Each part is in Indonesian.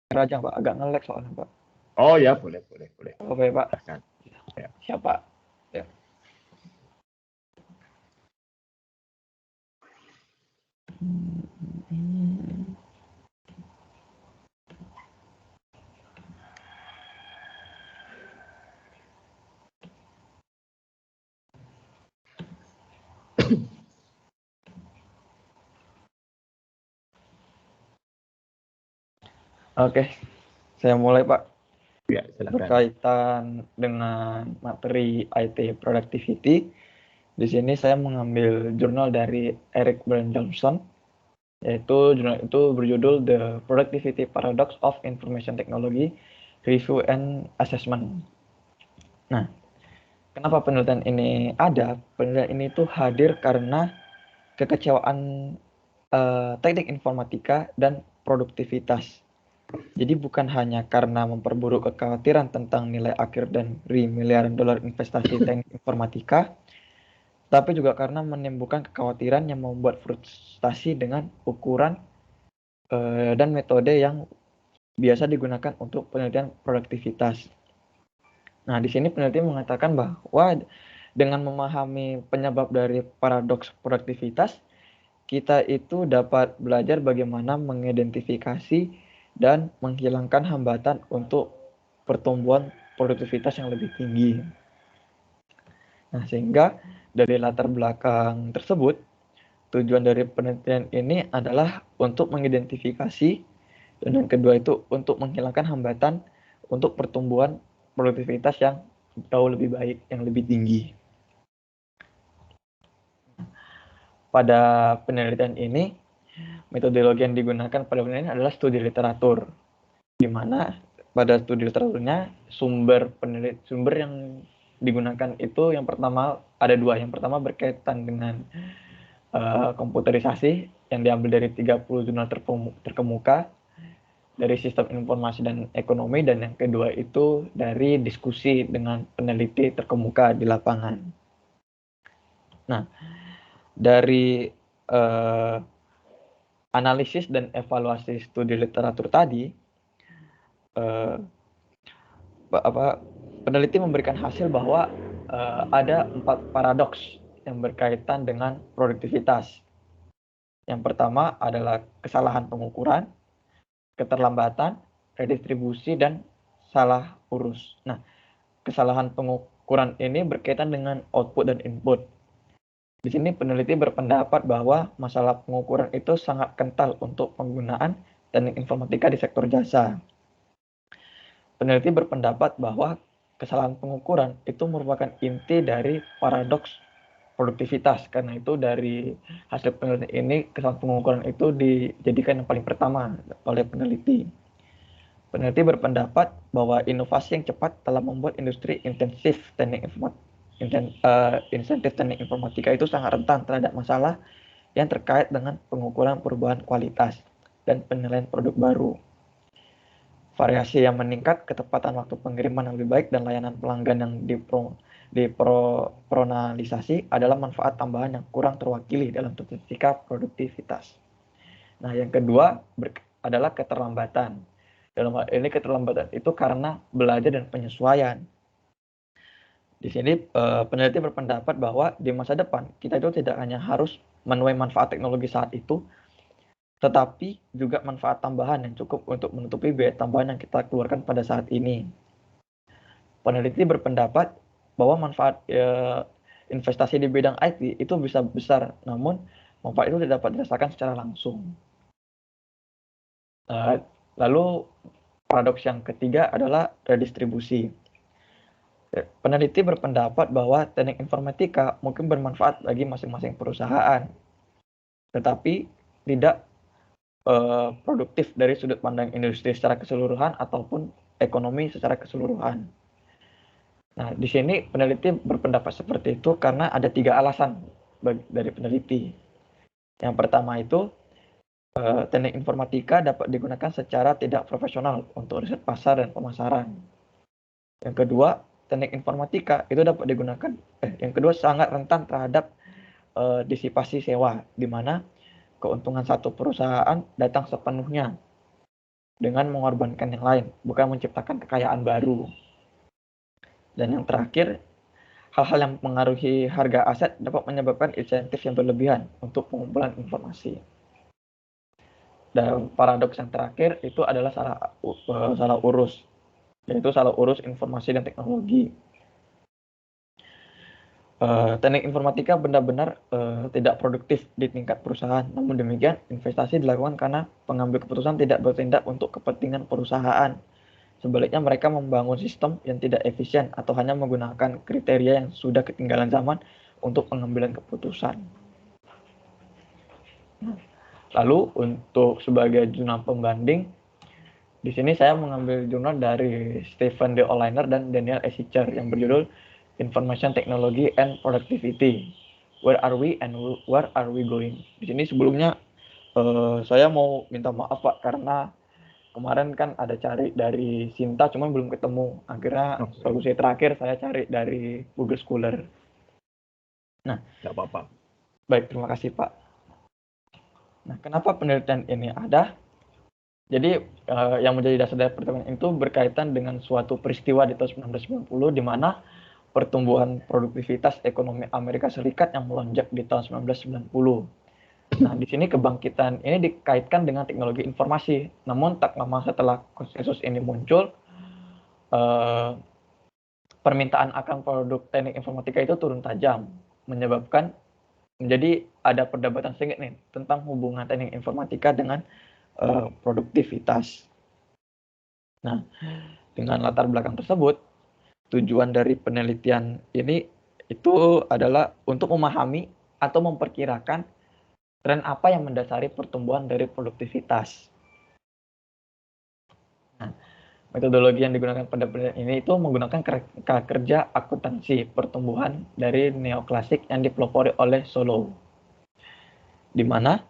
Raja Pak, agak nge-lag soalnya Pak. Oh ya, boleh. Oke Pak, Silahkan. Ya. siapa? Ya. Oke, saya mulai Pak. Ya, silakan. Berkaitan dengan materi IT productivity, di sini saya mengambil jurnal dari Eric Brian Johnson, yaitu jurnal itu berjudul The Productivity Paradox of Information Technology Review and Assessment. Nah, kenapa penelitian ini ada? Penelitian ini tuh hadir karena kekecewaan teknik informatika dan produktivitas. Jadi bukan hanya karena memperburuk kekhawatiran tentang nilai akhir dan miliaran dolar investasi teknik informatika, tapi juga karena menimbulkan kekhawatiran yang membuat frustasi dengan ukuran dan metode yang biasa digunakan untuk penelitian produktivitas. Nah, di sini peneliti mengatakan bahwa dengan memahami penyebab dari paradoks produktivitas, kita itu dapat belajar bagaimana mengidentifikasi dan menghilangkan hambatan untuk pertumbuhan produktivitas yang lebih tinggi. Nah, sehingga dari latar belakang tersebut, tujuan dari penelitian ini adalah untuk mengidentifikasi, dan yang kedua itu untuk menghilangkan hambatan untuk pertumbuhan produktivitas yang jauh lebih baik, yang lebih tinggi. Pada penelitian ini, metodologi yang digunakan pada penelitian adalah studi literatur, di mana pada studi literaturnya sumber yang digunakan itu yang pertama ada dua. Yang pertama berkaitan dengan komputerisasi yang diambil dari 30 jurnal terkemuka dari sistem informasi dan ekonomi, dan yang kedua itu dari diskusi dengan peneliti terkemuka di lapangan. Nah, dari analisis dan evaluasi studi literatur tadi, peneliti memberikan hasil bahwa ada 4 paradoks yang berkaitan dengan produktivitas. Yang pertama adalah kesalahan pengukuran, keterlambatan, redistribusi, dan salah urus. Nah, kesalahan pengukuran ini berkaitan dengan output dan input. Di sini peneliti berpendapat bahwa masalah pengukuran itu sangat kental untuk penggunaan teknik informatika di sektor jasa. Peneliti berpendapat bahwa kesalahan pengukuran itu merupakan inti dari paradoks produktivitas. Karena itu dari hasil penelitian ini, kesalahan pengukuran itu dijadikan yang paling pertama oleh peneliti. Peneliti berpendapat bahwa inovasi yang cepat telah membuat industri insentif teknik informatika itu sangat rentan terhadap masalah yang terkait dengan pengukuran perubahan kualitas dan penilaian produk baru. Variasi yang meningkat, ketepatan waktu pengiriman yang lebih baik, dan layanan pelanggan yang dipersonalisasi adalah manfaat tambahan yang kurang terwakili dalam statistika produktivitas. Nah, yang kedua adalah keterlambatan. Dalam hal ini keterlambatan itu karena belajar dan penyesuaian. Di sini peneliti berpendapat bahwa di masa depan kita itu tidak hanya harus menuai manfaat teknologi saat itu, tetapi juga manfaat tambahan yang cukup untuk menutupi biaya tambahan yang kita keluarkan pada saat ini. Peneliti berpendapat bahwa manfaat investasi di bidang IT itu bisa besar, namun manfaat itu tidak dapat dirasakan secara langsung. Lalu paradoks yang ketiga adalah redistribusi. Peneliti berpendapat bahwa teknik informatika mungkin bermanfaat bagi masing-masing perusahaan, tetapi tidak produktif dari sudut pandang industri secara keseluruhan ataupun ekonomi secara keseluruhan. Nah, di sini peneliti berpendapat seperti itu karena ada 3 alasan dari peneliti. Yang pertama itu, teknik informatika dapat digunakan secara tidak profesional untuk riset pasar dan pemasaran. Yang kedua, teknik informatika itu dapat digunakan, yang kedua sangat rentan terhadap disipasi sewa, di mana keuntungan satu perusahaan datang sepenuhnya dengan mengorbankan yang lain, bukan menciptakan kekayaan baru. Dan yang terakhir, hal-hal yang mempengaruhi harga aset dapat menyebabkan insentif yang berlebihan untuk pengumpulan informasi. Dan paradoks yang terakhir itu adalah salah urus, yaitu salah urus informasi dan teknologi. Teknik informatika benar-benar tidak produktif di tingkat perusahaan. Namun demikian, investasi dilakukan karena pengambil keputusan tidak bertindak untuk kepentingan perusahaan. Sebaliknya, mereka membangun sistem yang tidak efisien atau hanya menggunakan kriteria yang sudah ketinggalan zaman untuk pengambilan keputusan. Lalu, untuk sebagai jurnal pembanding, di sini saya mengambil jurnal dari Stephen D. Oliner dan Daniel Escher yang berjudul Information Technology and Productivity. Where are we and where are we going? Di sini sebelumnya saya mau minta maaf Pak karena kemarin kan ada cari dari Sinta cuma belum ketemu. Akhirnya solusi terakhir saya cari dari Google Scholar. Nah, nggak apa-apa. Baik, terima kasih Pak. Nah, kenapa penelitian ini ada? Jadi yang menjadi dasar dari pertemuan itu berkaitan dengan suatu peristiwa di tahun 1990 di mana pertumbuhan produktivitas ekonomi Amerika Serikat yang melonjak di tahun 1990. Nah, di sini kebangkitan ini dikaitkan dengan teknologi informasi. Namun tak lama setelah konsensus ini muncul, permintaan akan produk teknik informatika itu turun tajam, menyebabkan menjadi ada perdebatan sengit nih tentang hubungan teknik informatika dengan produktivitas. Nah, dengan latar belakang tersebut, tujuan dari penelitian ini itu adalah untuk memahami atau memperkirakan tren apa yang mendasari pertumbuhan dari produktivitas. Nah, metodologi yang digunakan pada penelitian ini itu menggunakan kerja akuntansi pertumbuhan dari neoklasik yang dipelopori oleh Solow, di mana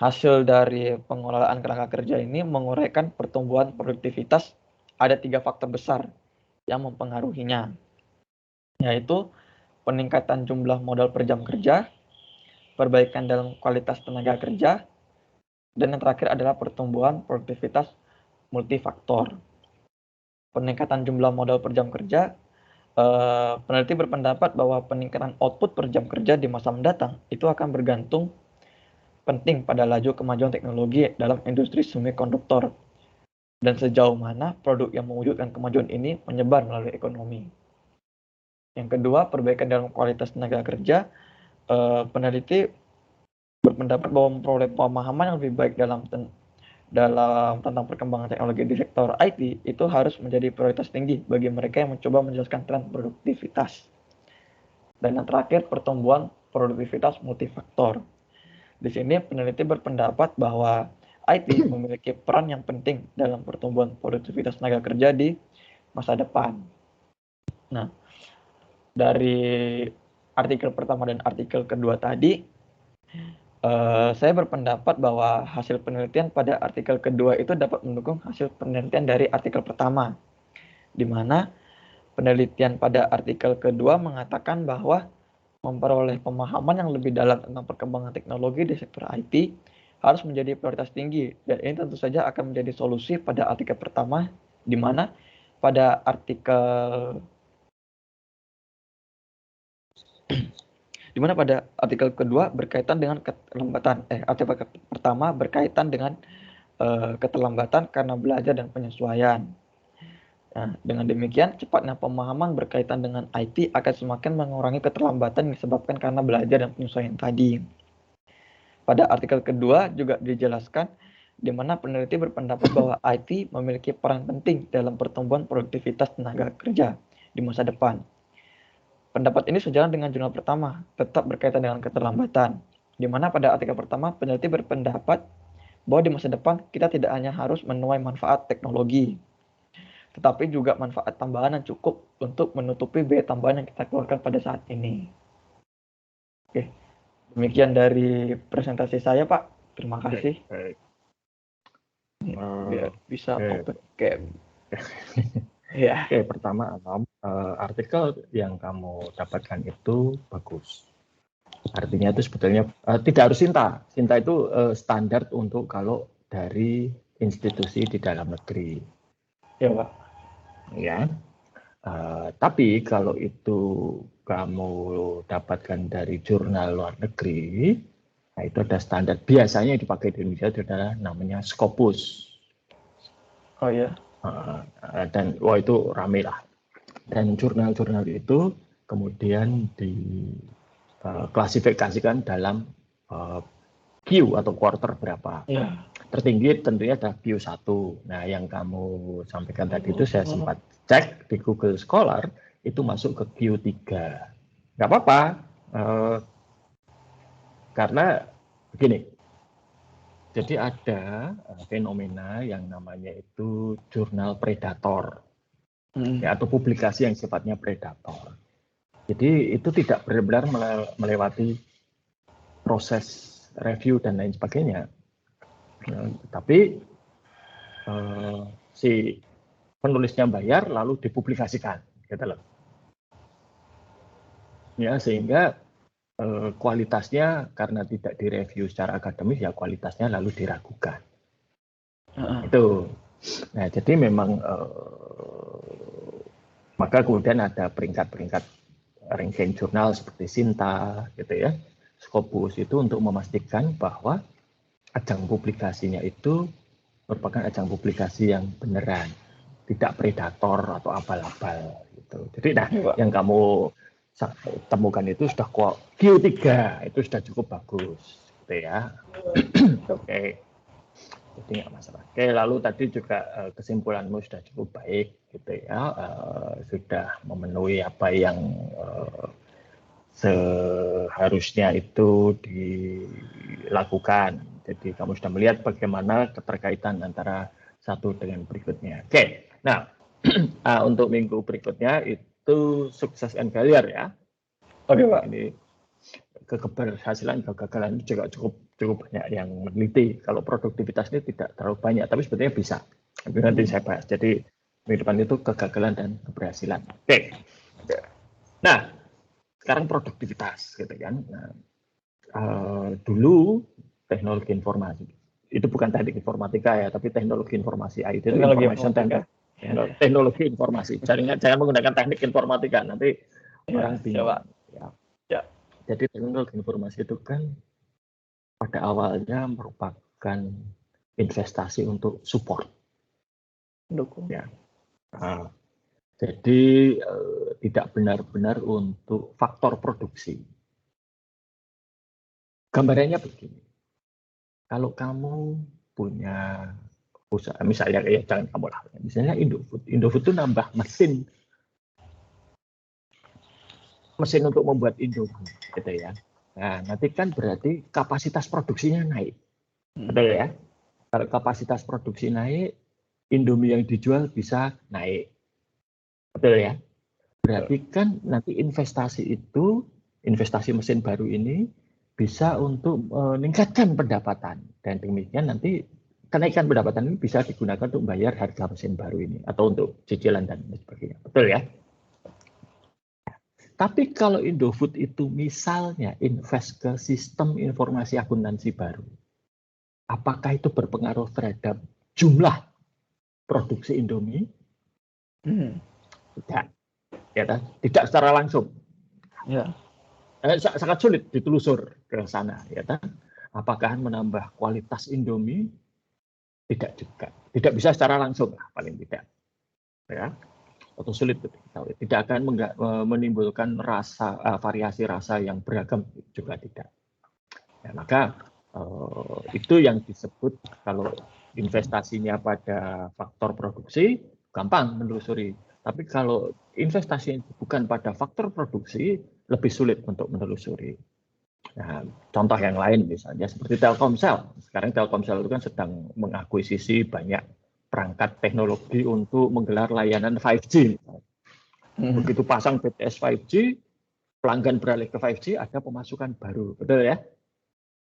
hasil dari pengelolaan kerangka kerja ini menguraikan pertumbuhan produktivitas ada 3 faktor besar yang mempengaruhinya, yaitu peningkatan jumlah modal per jam kerja, perbaikan dalam kualitas tenaga kerja, dan yang terakhir adalah pertumbuhan produktivitas multifaktor. Peningkatan jumlah modal per jam kerja, peneliti berpendapat bahwa peningkatan output per jam kerja di masa mendatang itu akan bergantung penting pada laju kemajuan teknologi dalam industri semikonduktor dan sejauh mana produk yang mewujudkan kemajuan ini menyebar melalui ekonomi. Yang kedua, perbaikan dalam kualitas tenaga kerja. Peneliti berpendapat bahwa memperoleh pemahaman yang lebih baik dalam tentang perkembangan teknologi di sektor IT itu harus menjadi prioritas tinggi bagi mereka yang mencoba menjelaskan tren produktivitas. Dan yang terakhir, pertumbuhan produktivitas multifaktor. Di sini peneliti berpendapat bahwa IT memiliki peran yang penting dalam pertumbuhan produktivitas tenaga kerja di masa depan. Nah, dari artikel pertama dan artikel kedua tadi, saya berpendapat bahwa hasil penelitian pada artikel kedua itu dapat mendukung hasil penelitian dari artikel pertama, di mana penelitian pada artikel kedua mengatakan bahwa memperoleh pemahaman yang lebih dalam tentang perkembangan teknologi di sektor IT harus menjadi prioritas tinggi, dan ini tentu saja akan menjadi solusi pada artikel pertama, di mana pada artikel artikel kedua berkaitan dengan keterlambatan. Artikel pertama berkaitan dengan keterlambatan karena belajar dan penyesuaian. Nah, dengan demikian, cepatnya pemahaman berkaitan dengan IT akan semakin mengurangi keterlambatan yang disebabkan karena belajar dan penyesuaian tadi. Pada artikel kedua juga dijelaskan di mana peneliti berpendapat bahwa IT memiliki peran penting dalam pertumbuhan produktivitas tenaga kerja di masa depan. Pendapat ini sejalan dengan jurnal pertama, tetap berkaitan dengan keterlambatan, di mana pada artikel pertama peneliti berpendapat bahwa di masa depan kita tidak hanya harus menuai manfaat teknologi, tetapi juga manfaat tambahan yang cukup untuk menutupi biaya tambahan yang kita keluarkan pada saat ini. Oke, demikian dari presentasi saya, Pak. Terima kasih. Biar bisa open cam. Ya. Oke, pertama, artikel yang kamu dapatkan itu bagus. Artinya itu sebetulnya tidak harus Sinta. Sinta itu standar untuk kalau dari institusi di dalam negeri. Ya, Pak. Ya. Tapi kalau itu kamu dapatkan dari jurnal luar negeri, nah itu ada standar. Biasanya yang dipakai di Indonesia itu adalah namanya Scopus. Oh ya. Dan itu rame lah. Dan jurnal-jurnal itu kemudian diklasifikasikan dalam Q atau quarter berapa. Ya. Tertinggi tentunya ada Q1. Nah, yang kamu sampaikan tadi itu saya sempat cek di Google Scholar, itu masuk ke Q3. Nggak apa-apa, karena begini, jadi ada fenomena yang namanya itu jurnal predator, ya, atau publikasi yang sifatnya predator. Jadi itu tidak benar-benar melewati proses review dan lain sebagainya. Tapi si penulisnya bayar lalu dipublikasikan, gitu loh. Ya, sehingga kualitasnya karena tidak direview secara akademis, ya kualitasnya lalu diragukan. Itu. Nah, jadi memang maka kemudian ada peringkat-peringkat ranking jurnal seperti Sinta, gitu ya, Scopus itu untuk memastikan bahwa ajang publikasinya itu merupakan ajang publikasi yang beneran, tidak predator atau abal-abal gitu. Jadi nah, yang kamu temukan itu sudah Q3, itu sudah cukup bagus, gitu ya. Oke, jadi nggak masalah. Oke, lalu tadi juga kesimpulanmu sudah cukup baik, gitu ya. Sudah memenuhi apa yang seharusnya itu dilakukan. Jadi kamu sudah melihat bagaimana keterkaitan antara satu dengan berikutnya. Oke, nah untuk minggu berikutnya itu sukses and failure ya. Oke, Pak. Ini keberhasilan kegagalan itu juga cukup banyak yang meneliti. Kalau produktivitas ini tidak terlalu banyak, tapi sebetulnya bisa. Nanti saya bahas. Jadi minggu depan itu kegagalan dan keberhasilan. Oke. Nah, sekarang produktivitas, gitu kan. Nah, dulu teknologi informasi itu bukan teknik informatika ya, tapi teknologi informasi IT itu teknologi informasi. Jangan menggunakan teknik informatika, nanti orang bingung. Ya. Jadi teknologi informasi itu kan pada awalnya merupakan investasi untuk support. Dukung. Ya. Jadi tidak benar-benar untuk faktor produksi. Gambarannya begini, kalau kamu punya usaha, misalnya ya jangan kamu lah, misalnya Indofood itu nambah mesin untuk membuat Indomie, gitu ya. Nah, nanti kan berarti kapasitas produksinya naik, betul ya? Kalau kapasitas produksi naik, Indomie yang dijual bisa naik, betul ya? Berarti kan nanti investasi mesin baru ini bisa untuk meningkatkan pendapatan, dan demikian nanti kenaikan pendapatan ini bisa digunakan untuk membayar harga mesin baru ini atau untuk cicilan dan sebagainya, betul ya? Tapi kalau Indofood itu misalnya invest ke sistem informasi akuntansi baru, apakah itu berpengaruh terhadap jumlah produksi Indomie? Tidak, ya, tidak secara langsung. Ya. Sangat sulit ditelusur ke sana, ya kan? Apakah menambah kualitas Indomie? Tidak juga, tidak bisa secara langsung, paling tidak, ya. Atau sulit diketahui. Tidak akan menimbulkan variasi rasa yang beragam, juga tidak. Ya, maka itu yang disebut kalau investasinya pada faktor produksi gampang menelusuri. Tapi kalau investasi bukan pada faktor produksi lebih sulit untuk menelusuri. Nah, contoh yang lain misalnya seperti Telkomsel. Sekarang Telkomsel itu kan sedang mengakuisisi banyak perangkat teknologi untuk menggelar layanan 5G. Begitu pasang BTS 5G, pelanggan beralih ke 5G, ada pemasukan baru, betul ya?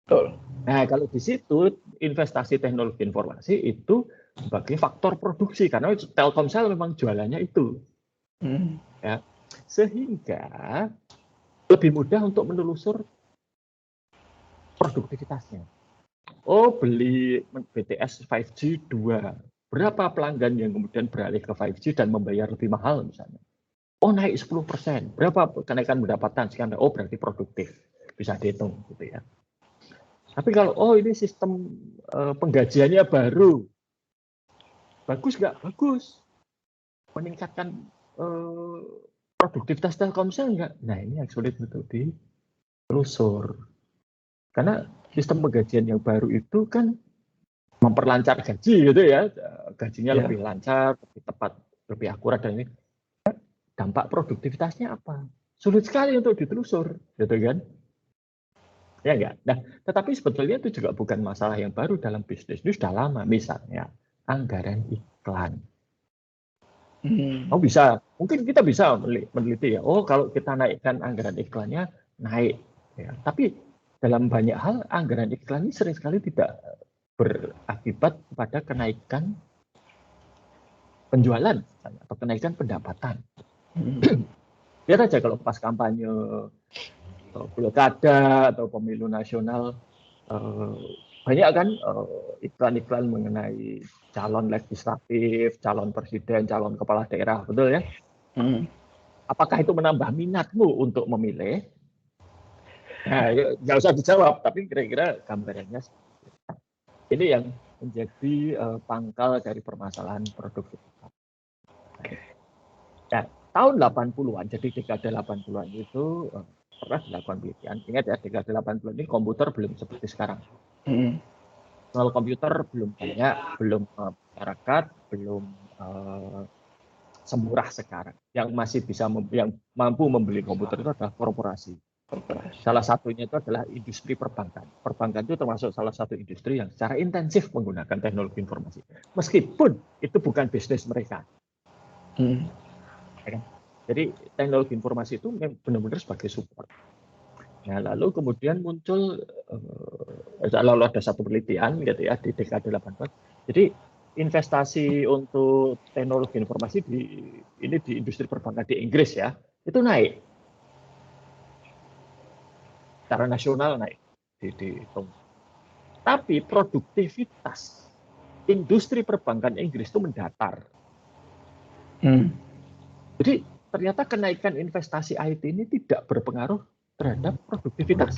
Betul. Nah, kalau di situ investasi teknologi informasi itu sebagai faktor produksi, karena Telkomsel memang jualannya itu. Ya. Sehingga lebih mudah untuk menelusur produktivitasnya. oh beli BTS 5G 2. Berapa pelanggan yang kemudian beralih ke 5G dan membayar lebih mahal misalnya? Oh naik 10%. Berapa kenaikan pendapatan? Sekian. Oh berarti produktif. Bisa dihitung gitu ya. Tapi kalau oh ini sistem penggajiannya baru. Bagus nggak? Bagus. Meningkatkan produktivitas Telkomsel nggak? Nah ini yang sulit untuk ditelusur. Karena sistem penggajian yang baru itu kan memperlancar gaji gitu ya. Gajinya Ya. lebih lancar, lebih tepat, lebih akurat dan ini. Dampak produktivitasnya apa? Sulit sekali untuk ditelusur, gitu kan? Ya enggak. Nah, tetapi sebetulnya itu juga bukan masalah yang baru dalam bisnis. Itu sudah lama. Misalnya anggaran iklan. Oh bisa, mungkin kita bisa meneliti ya. Oh kalau kita naikkan anggaran iklannya naik. Ya. Tapi dalam banyak hal anggaran iklan ini sering sekali tidak berakibat kepada kenaikan penjualan atau kenaikan pendapatan. Lihat aja kalau pas kampanye atau pilkada atau pemilu nasional banyak kan iklan-iklan mengenai calon legislatif, calon presiden, calon kepala daerah, betul ya? Apakah itu menambah minatmu untuk memilih? Nah, nggak usah dijawab, tapi kira-kira gambarannya ini yang menjadi pangkal dari permasalahan produktivitas. Nah, tahun 80-an, jadi dekade 80-an itu pernah dilakukan penelitian. Ingat ya, dekade 80-an ini komputer belum seperti sekarang. Soal komputer belum banyak, belum masyarakat, belum semurah sekarang. Yang masih bisa, yang mampu membeli komputer itu adalah korporasi. Salah satunya itu adalah industri perbankan. Perbankan itu termasuk salah satu industri yang secara intensif menggunakan teknologi informasi. Meskipun itu bukan bisnis mereka. Jadi teknologi informasi itu benar-benar sebagai support. Nah, lalu kemudian muncul, lalu ada satu penelitian gitu ya di dekade 80. Jadi investasi untuk teknologi informasi di industri perbankan di Inggris ya itu naik, secara nasional naik dihitung. Tapi produktivitas industri perbankan Inggris itu mendatar. Jadi ternyata kenaikan investasi IT ini tidak berpengaruh terhadap produktivitas.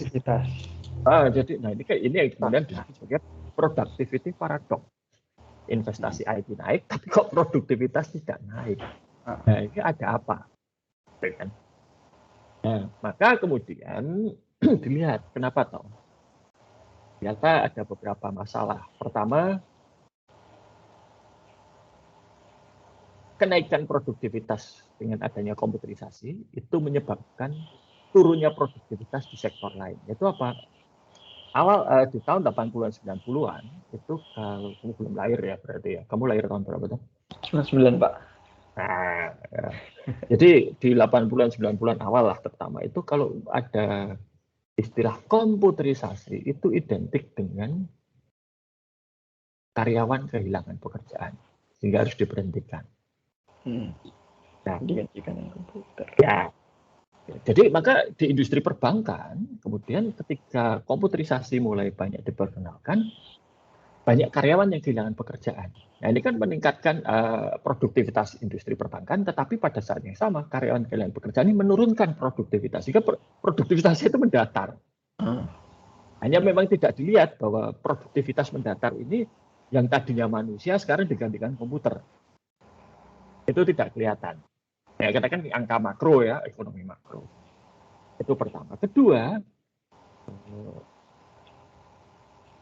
Jadi, nah ini yang kemudian disebut sebagai productivity paradox. Investasi IT naik, tapi kok produktivitas tidak naik. Nah ini ada apa? Nah, maka kemudian dilihat kenapa toh? Ternyata ada beberapa masalah. Pertama, kenaikan produktivitas dengan adanya komputerisasi itu menyebabkan turunnya produktivitas di sektor lain. Itu apa? Awal di tahun 80-an 90-an itu kalau kamu belum lahir ya berarti ya. Kamu lahir tahun berapa tuh? 99, Pak. Nah, ya. Jadi di 80-an 90-an awal lah terutama itu kalau ada istilah komputerisasi itu identik dengan karyawan kehilangan pekerjaan sehingga harus diberhentikan. Nah, digantikan dengan komputer. Ya. Jadi maka di industri perbankan kemudian ketika komputerisasi mulai banyak diperkenalkan, banyak karyawan yang kehilangan pekerjaan. Nah ini kan meningkatkan produktivitas industri perbankan, tetapi pada saat yang sama karyawan kehilangan pekerjaan ini menurunkan produktivitas, sehingga produktivitasnya itu mendatar. Hanya memang tidak dilihat bahwa produktivitas mendatar ini yang tadinya manusia sekarang digantikan komputer. Itu tidak kelihatan. Ya, kita kan angka makro ya, ekonomi makro. Itu pertama. Kedua,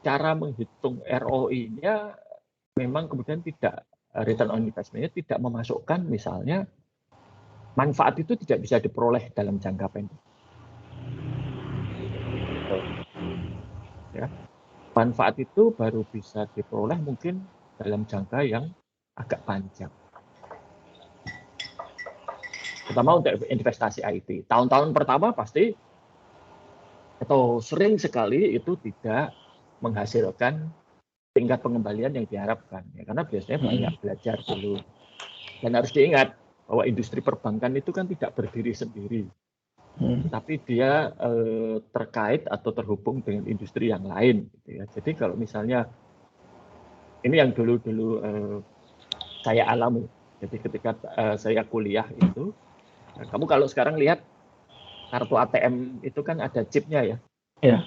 cara menghitung ROI-nya memang kemudian tidak, return on investment-nya tidak memasukkan misalnya manfaat itu tidak bisa diperoleh dalam jangka pendek. Ya. Manfaat itu baru bisa diperoleh mungkin dalam jangka yang agak panjang. Terutama untuk investasi IT. Tahun-tahun pertama pasti atau sering sekali itu tidak menghasilkan tingkat pengembalian yang diharapkan. Ya, karena biasanya banyak belajar dulu. Dan harus diingat bahwa industri perbankan itu kan tidak berdiri sendiri. tapi dia terkait atau terhubung dengan industri yang lain. Gitu ya. Jadi kalau misalnya ini yang dulu saya alami. Jadi ketika saya kuliah itu, kamu kalau sekarang lihat kartu ATM itu kan ada chipnya ya. Ya.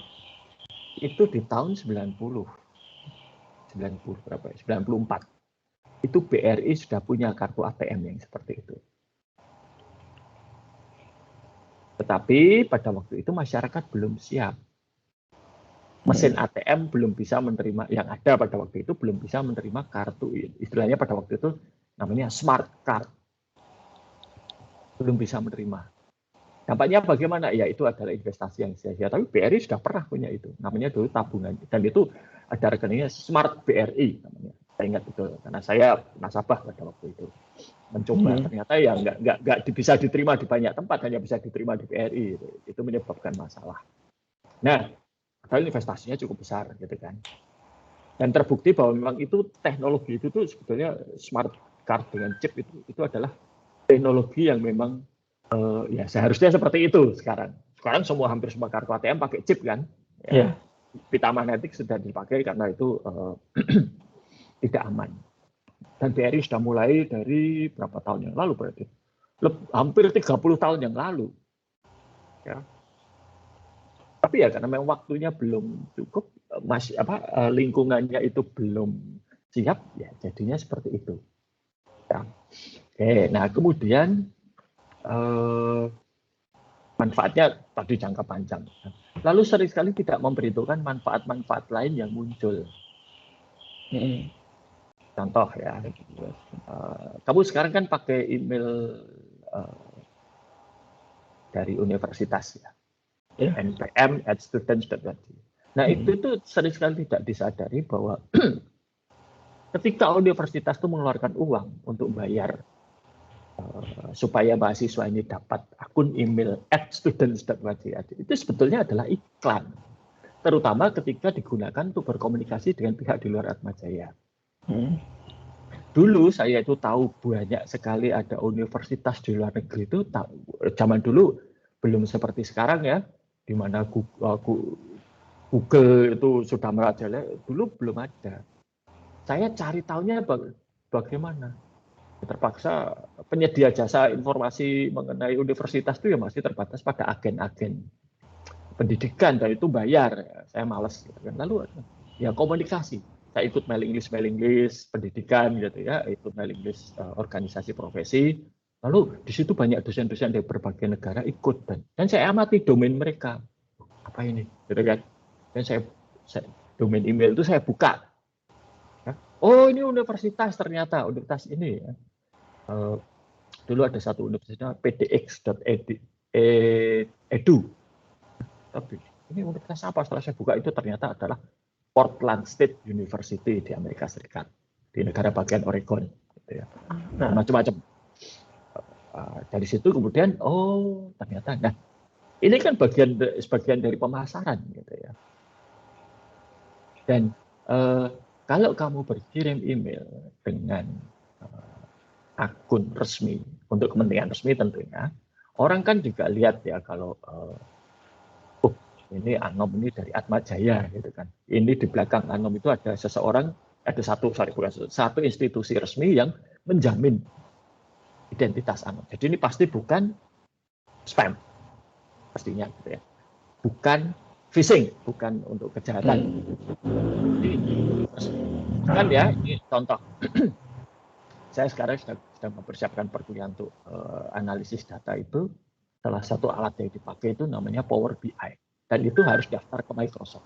Itu di tahun 90 berapa ya? 94. Itu BRI sudah punya kartu ATM yang seperti itu. Tetapi pada waktu itu masyarakat belum siap. Mesin ATM belum bisa menerima, yang ada pada waktu itu belum bisa menerima kartu, istilahnya pada waktu itu namanya smart card. Belum bisa menerima. Dampaknya bagaimana? Ya itu adalah investasi yang sia-sia. Tapi BRI sudah pernah punya itu. Namanya dulu tabungan. Dan itu ada rekeningnya Smart BRI namanya. Saya ingat betul. Karena saya nasabah pada waktu itu. Mencoba. Ternyata ya nggak bisa diterima di banyak tempat. Hanya bisa diterima di BRI. Itu menyebabkan masalah. Nah, padahal investasinya cukup besar. Gitu kan. Dan terbukti bahwa memang itu teknologi itu tuh sebetulnya smart card dengan chip itu adalah teknologi yang memang ya seharusnya seperti itu sekarang. Sekarang hampir semua kartu ATM pakai chip kan. Ya. Pita magnetik sudah dipakai karena itu tidak aman. Dan BRI sudah mulai dari berapa tahun yang lalu berarti? Hampir 30 tahun yang lalu. Ya. Tapi ya karena memang waktunya belum cukup, lingkungannya itu belum siap, ya jadinya seperti itu. Ya. Oke, nah kemudian manfaatnya tadi jangka panjang. Lalu sering sekali tidak memperhitungkan manfaat-manfaat lain yang muncul. Contoh ya, kamu sekarang kan pakai email dari universitas ya, npm@students.org. Nah itu tuh sering sekali tidak disadari bahwa ketika universitas itu mengeluarkan uang untuk bayar supaya mahasiswa ini dapat akun email @students.org, itu sebetulnya adalah iklan, terutama ketika digunakan untuk berkomunikasi dengan pihak di luar Atmajaya. Dulu saya itu tahu banyak sekali ada universitas di luar negeri itu, zaman dulu belum seperti sekarang ya, di mana Google itu sudah merajalela, dulu belum ada. Saya cari tahunya bagaimana. Terpaksa penyedia jasa informasi mengenai universitas itu ya masih terbatas pada agen-agen pendidikan, dan itu bayar. Saya malas gitu kan. Lalu ya komunikasi. Saya ikut mailing list pendidikan gitu ya, ikut mailing list organisasi profesi. Lalu di situ banyak dosen-dosen dari berbagai negara ikut, dan saya amati domain mereka. Apa ini? Gitu kan. Dan saya domain email itu saya buka. Oh, ini universitas, ternyata universitas ini ya. Dulu ada satu universitas pdx.edu. Tapi ini universitas apa? Setelah saya buka itu ternyata adalah Portland State University di Amerika Serikat, di negara bagian Oregon. Gitu ya. Nah, macam-macam. Dari situ kemudian, oh ternyata, nah ini kan sebagian dari pemasaran, gitu ya. Dan kalau kamu berkirim email dengan akun resmi, untuk kepentingan resmi tentunya, orang kan juga lihat ya kalau ini Anom ini dari Atmajaya gitu kan. Ini di belakang Anom itu ada seseorang, ada satu institusi resmi yang menjamin identitas Anom. Jadi ini pasti bukan spam, pastinya gitu ya. Bukan phishing, bukan untuk kejahatan. Kan ya, ini contoh. Saya sekarang sedang mempersiapkan perkuliahan untuk analisis data itu. Salah satu alat yang dipakai itu namanya Power BI. Dan itu harus daftar ke Microsoft.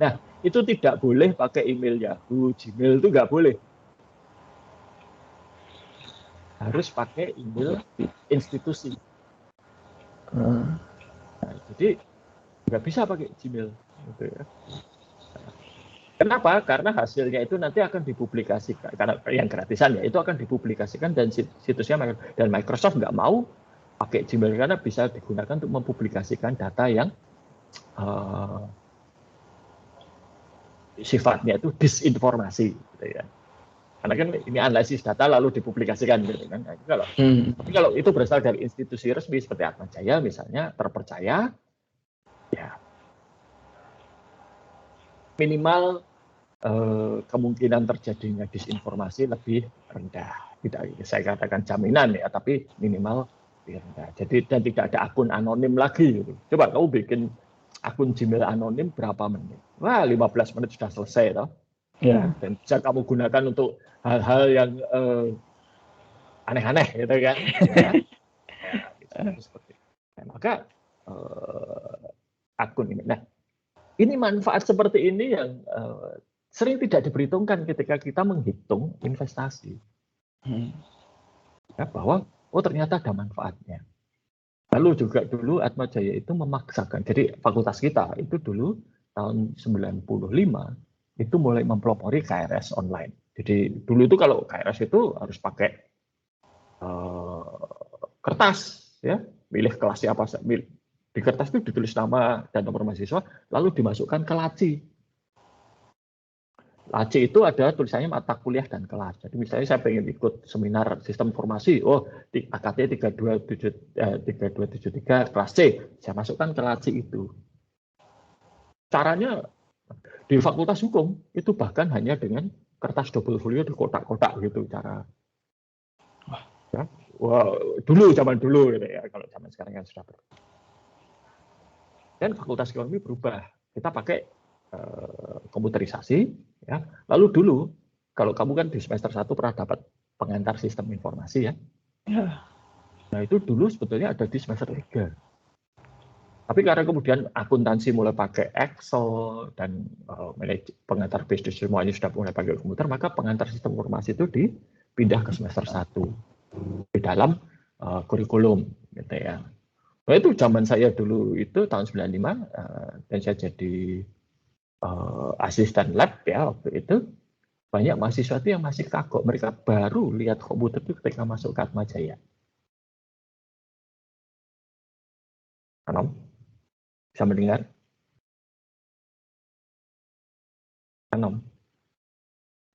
Nah, itu tidak boleh pakai email Yahoo, Gmail itu nggak boleh. Harus pakai email institusi. Nah, jadi nggak bisa pakai Gmail. Gitu ya. Kenapa? Karena hasilnya itu nanti akan dipublikasikan. Karena yang gratisan ya, itu akan dipublikasikan dan situsnya, dan Microsoft nggak mau pakai Gmail karena bisa digunakan untuk mempublikasikan data yang sifatnya itu disinformasi, gitu ya. Karena kan ini analisis data lalu dipublikasikan gitu kan. Nah, tapi kalau itu berasal dari institusi resmi seperti Atma Jaya misalnya terpercaya, ya minimal kemungkinan terjadinya disinformasi lebih rendah. Tidak saya katakan jaminan ya, tapi minimal lebih rendah. Jadi dan tidak ada akun anonim lagi gitu. Coba kamu bikin akun Gmail anonim berapa menit? Wah, 15 menit sudah selesai toh. Ya. Dan bisa kamu gunakan untuk hal-hal yang aneh-aneh gitu kan. Ya. Ya, seperti itu. Nah, maka akun ini. Nah, ini manfaat seperti ini yang sering tidak diperhitungkan ketika kita menghitung investasi. Ya, bahwa ternyata ada manfaatnya. Lalu juga dulu Atma Jaya itu memaksakan. Jadi fakultas kita itu dulu tahun 95 itu mulai mempelopori KRS online. Jadi dulu itu kalau KRS itu harus pakai kertas, ya, milih kelasnya apa, di kertas itu ditulis nama dan nomor mahasiswa, lalu dimasukkan ke laci. Laci itu ada tulisannya mata kuliah dan kelas. Jadi misalnya saya pengen ikut seminar sistem informasi, di AKT 3273 kelas C, saya masukkan ke laci itu. Caranya di Fakultas Hukum itu bahkan hanya dengan kertas double folio di kotak-kotak gitu cara. Ya, dulu zaman dulu gitu ya, kalau zaman sekarang kan sudah berubah. Dan Fakultas Ekonomi berubah. Kita pakai komputerisasi, ya. Lalu dulu kalau kamu kan di semester 1 pernah dapat pengantar sistem informasi ya. Nah, itu dulu sebetulnya ada di semester 3. Tapi karena kemudian akuntansi mulai pakai Excel dan pengantar bisnis semuanya sudah mulai pakai komputer, maka pengantar sistem informasi itu dipindah ke semester 1 di dalam kurikulum gitu ya. Nah, itu zaman saya dulu itu tahun 95 dan saya jadi asisten lab ya waktu itu, banyak mahasiswa itu yang masih kagok, mereka baru lihat komputer itu ketika masuk ke Atma Jaya. Anom, bisa mendengar? Anom,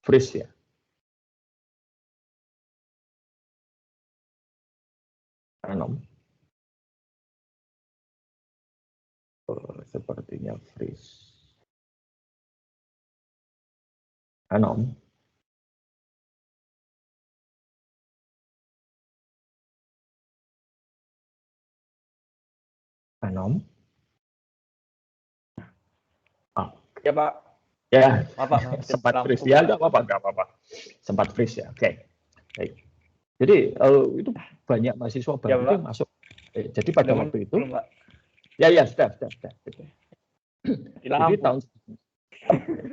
freeze ya? Anom, sepertinya freeze. Anom, Anom. Ya Pak. Ya, Maaf, sempat lampu, freeze ya, Pak. nggak apa-apa. Sempat freeze ya, oke. Baik. Jadi itu banyak mahasiswa baru Ya itu Pak. yang masuk. Jadi pada waktu itu, belum, Pak. ya sudah. Jadi Lampu.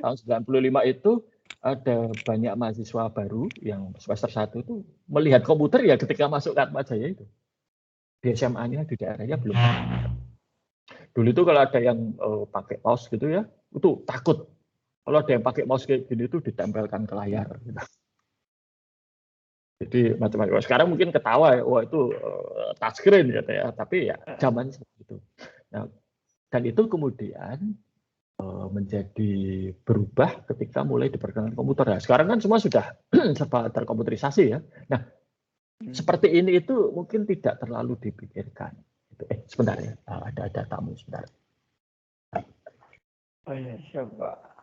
tahun 95 itu ada banyak mahasiswa baru yang semester 1 itu melihat komputer ya ketika masuk ke Atma Jaya itu. Di SMA-nya di daerahnya belum. Dulu itu kalau ada yang pakai mouse gitu ya, itu takut. Kalau ada yang pakai mouse kayak gini itu ditempelkan ke layar. Gitu. Jadi macam-macam. Sekarang mungkin ketawa ya, wah itu touchscreen gitu ya. Tapi ya zaman seperti itu. Nah, dan itu kemudian menjadi berubah ketika mulai diperkenalkan komputer. Nah, sekarang kan semua sudah serba terkomputerisasi ya. Nah, seperti ini itu mungkin tidak terlalu dipikirkan. Sebentar ya, ada tamu sebentar. Oh iya, siapa?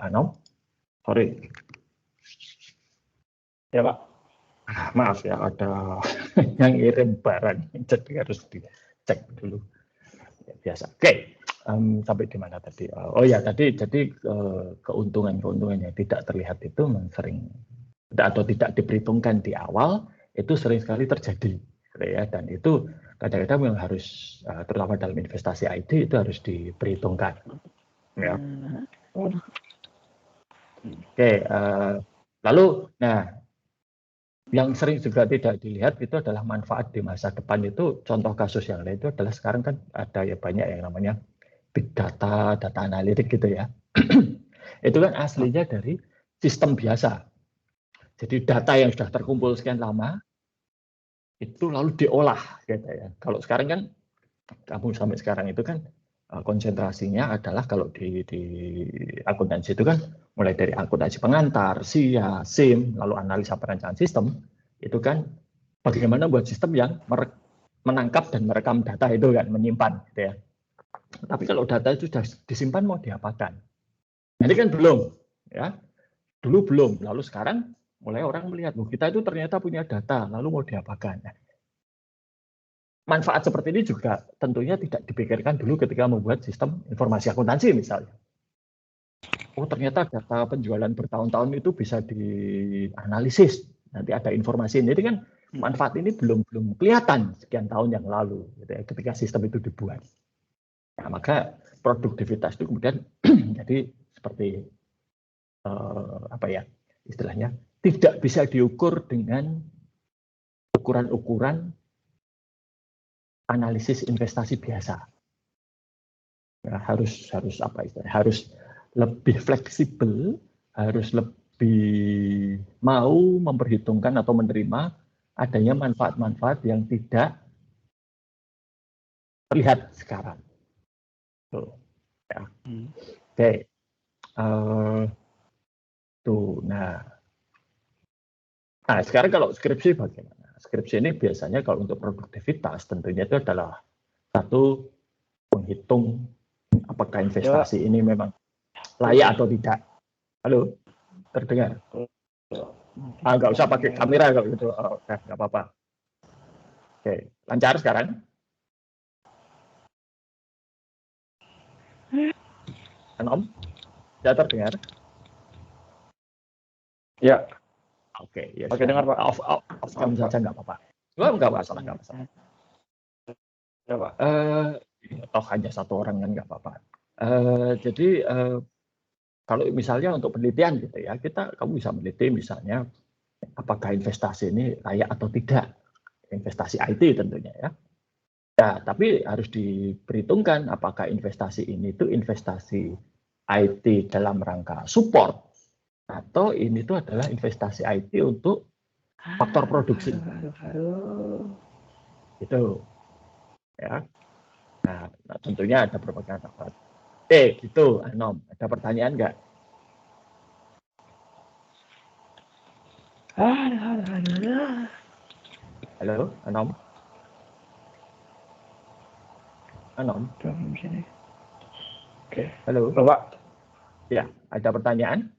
Anom, sorry. Ya Pak. Maaf ya, ada yang ngirim barang, jadi harus dicek dulu. Ya, biasa. Oke, sampai di mana tadi? Oh ya, tadi jadi keuntungan-keuntungan yang tidak terlihat itu sering atau tidak diperhitungkan di awal itu sering sekali terjadi, ya. Dan itu kadang-kadang yang harus, terutama dalam investasi IT itu harus diperhitungkan. Ya. Oke, lalu, nah. Yang sering juga tidak dilihat itu adalah manfaat di masa depan. Itu contoh kasus yang lain itu adalah sekarang kan ada ya banyak yang namanya big data, data analitik gitu ya. Itu kan aslinya dari sistem biasa. Jadi data yang sudah terkumpul sekian lama itu lalu diolah gitu ya. Kalau sekarang kan kamu sampai sekarang itu kan konsentrasinya adalah kalau di akuntansi itu kan mulai dari akuntansi pengantar, SIA, SIM, lalu analisa perencanaan sistem, itu kan bagaimana buat sistem yang menangkap dan merekam data itu kan, menyimpan gitu ya. Tapi kalau data itu sudah disimpan mau diapakan? Nah, ini kan belum ya. Dulu belum, lalu sekarang mulai orang melihat, kita itu ternyata punya data, lalu mau diapakan? Nah, manfaat seperti ini juga tentunya tidak dipikirkan dulu ketika membuat sistem informasi akuntansi misalnya. Oh, ternyata data penjualan bertahun-tahun itu bisa dianalisis. Nanti ada informasi ini. Jadi kan manfaat ini belum kelihatan sekian tahun yang lalu gitu ya, ketika sistem itu dibuat. Nah, maka produktivitas itu kemudian jadi seperti apa ya istilahnya tidak bisa diukur dengan ukuran-ukuran analisis investasi biasa. Ya, harus apa istilahnya? Harus lebih fleksibel, harus lebih mau memperhitungkan atau menerima adanya manfaat-manfaat yang tidak terlihat sekarang. Tuh, ya. Oke, tuh. Nah, sekarang kalau skripsi bagaimana? Skripsi ini biasanya kalau untuk produktivitas tentunya itu adalah satu menghitung apakah investasi ini memang layak atau tidak. Halo, terdengar? Nggak usah pakai kamera kalau gitu. Nggak apa-apa. Oke, lancar sekarang? Om, sudah terdengar? Ya. Oke, ya Oke, dengar Pak. Off cam saja nggak apa-apa. Nggak masalah. Ya Pak. Toh hanya satu orang kan nggak apa-apa. Jadi kalau misalnya untuk penelitian gitu ya, kamu bisa meneliti misalnya apakah investasi ini layak atau tidak, investasi IT tentunya ya. Ya, tapi harus diperhitungkan apakah investasi ini itu investasi IT dalam rangka support atau ini itu adalah investasi IT untuk faktor produksi. Itu ya. Nah, tentunya ada berbagai faktor. Gitu, Anom. Ada pertanyaan nggak? Halo, Anom. Anom. Oke. Halo. Pak. Ya, ada pertanyaan?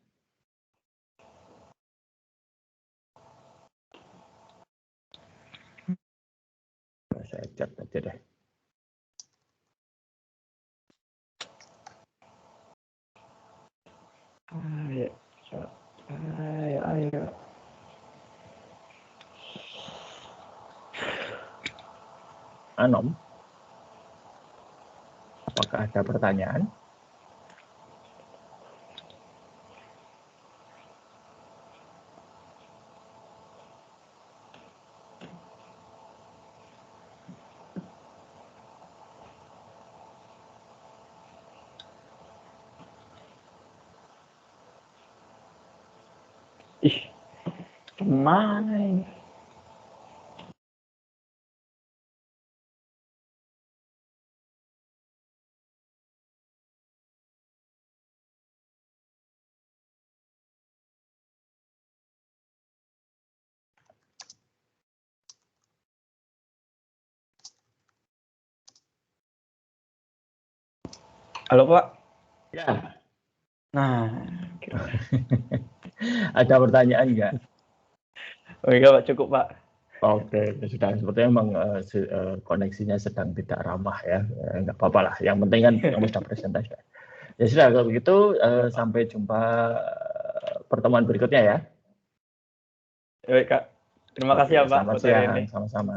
Saya chat aja deh. Ayo. Anom, apakah ada pertanyaan? Kemana ini? Halo Pak. Ya. Nah, kira. Ada pertanyaan nggak? Oh iya Pak, cukup Pak. Oke, sudah sepertinya memang koneksinya sedang tidak ramah ya. Nggak apa-apa lah. Yang penting kan kamu sudah presentasi. Ya sudah, kalau begitu sampai jumpa pertemuan berikutnya ya. Baik Kak. Terima kasih Oke, ya Pak selamat materi siang, ini. sama-sama.